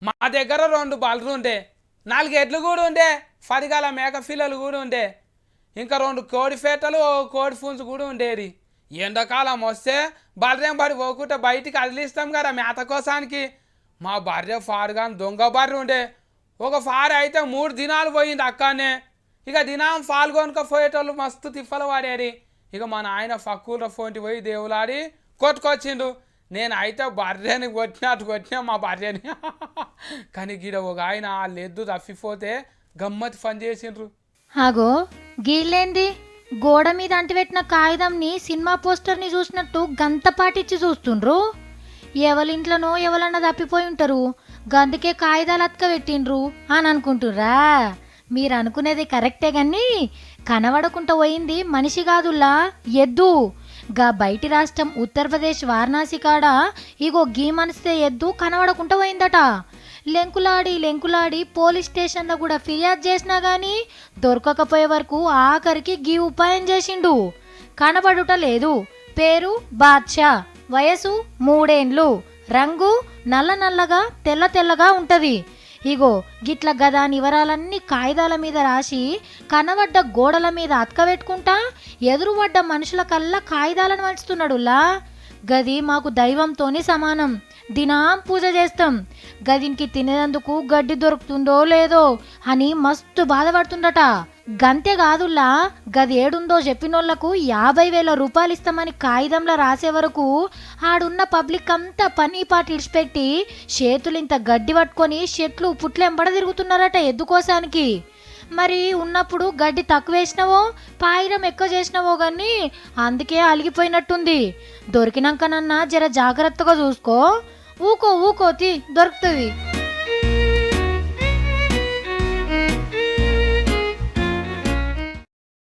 మా దగ్గర 2 బర్రెలు ఉండే, 4 ఎడ్లు కూడా ఉండే, 10 గల మేక పిల్లలు కూడా ఉండే, ఇంకా 2 కోడి ఫేటలు, ఓ కోడి పుంజు కూడా ఉండేది. ఎండాకాలం వస్తే బర్రెం పడి పోకుంటే బయటికి అదిలిస్తాం కదా మేత కోసానికి. మా బర్రె ఫారుగాని దొంగ బర్రె ఉండే. ఒక ఫారు అయితే 3 దినాలు పోయింది అక్కడనే. ఇక దినం పాల్గొనక పోయేటోళ్ళు మస్తు తిప్పలు పడేది. ఇక మా నాయన ఫక్కుల ఫోన్టి పోయి దేవులాడి కొట్టుకొచ్చిండు. నేను అయితే బర్రెని కొట్టినట్టు కొట్టినా మా బర్రెని. కానీ గిడ ఒక ఆయన లెద్దు తప్పిపోతే గమ్మతి పని చేసిండ్రు. ఆగో గీళ్ళేంది గోడ మీద అంటిపెట్టిన కాగితంని సినిమా పోస్టర్ని చూసినట్టు గంత పాటిచ్చి చూస్తుండ్రు. ఎవరింట్లోనో ఎవరన్నా తప్పిపోయి ఉంటారు, గందుకే కాగితాలు అతకబెట్టిండ్రు అని అనుకుంటుర్రా. మీరు అనుకునేది కరెక్టే గాని కనబడకుండా పోయింది మనిషి కాదుల్లా, ఎద్దు. గా బయటి రాష్ట్రం ఉత్తరప్రదేశ్ వారణాసి కాడ ఇగో గీ మనస్తే ఎద్దు కనబడకుండా పోయిందట. లెంకులాడి పోలీస్ స్టేషన్లో కూడా ఫిర్యాదు చేసినా గానీ దొరకకపోయే వరకు ఆఖరికి గీ ఉపాయం చేసిండు. కనబడుట లేదు, పేరు బాద్షా, వయసు 3 ఏండ్లు, రంగు నల్లగా తెల్లగా ఉంటది. ఇగో గిట్ల గదా వివరాలన్నీ కాగితాల మీద రాసి కనబడ్డ గోడల మీద అతకబెట్టుకుంటా ఎదురుపడ్డ మనుషుల కల్లా కాగితాలను వంచుతున్నాడులా. గది మాకు దైవంతోని సమానం, దినాం పూజ చేస్తాం, గదినికి తినేందుకు గడ్డి దొరుకుతుందో లేదో అని మస్తు బాధపడుతుండట. గంతే కాదుల్లా, గది ఏడుందో చెప్పినోళ్లకు 50,000 రూపాయలు ఇస్తామని కాగితంలో రాసే వరకు ఆడున్న పబ్లిక్ అంతా పని పాటు ఇడిచిపెట్టి చేతులు ఇంత గడ్డి పట్టుకొని చెట్లు పుట్లెంబడ తిరుగుతున్నారట ఎద్దు కోసానికి. మరి ఉన్నప్పుడు గడ్డి తక్కువ వేసినవో పాయిరం ఎక్కువ చేసినవో కానీ అందుకే అలిగిపోయినట్టుంది. దొరికినాకనన్నా జర జాగ్రత్తగా చూసుకో, ఊకోతి దొరుకుతుంది.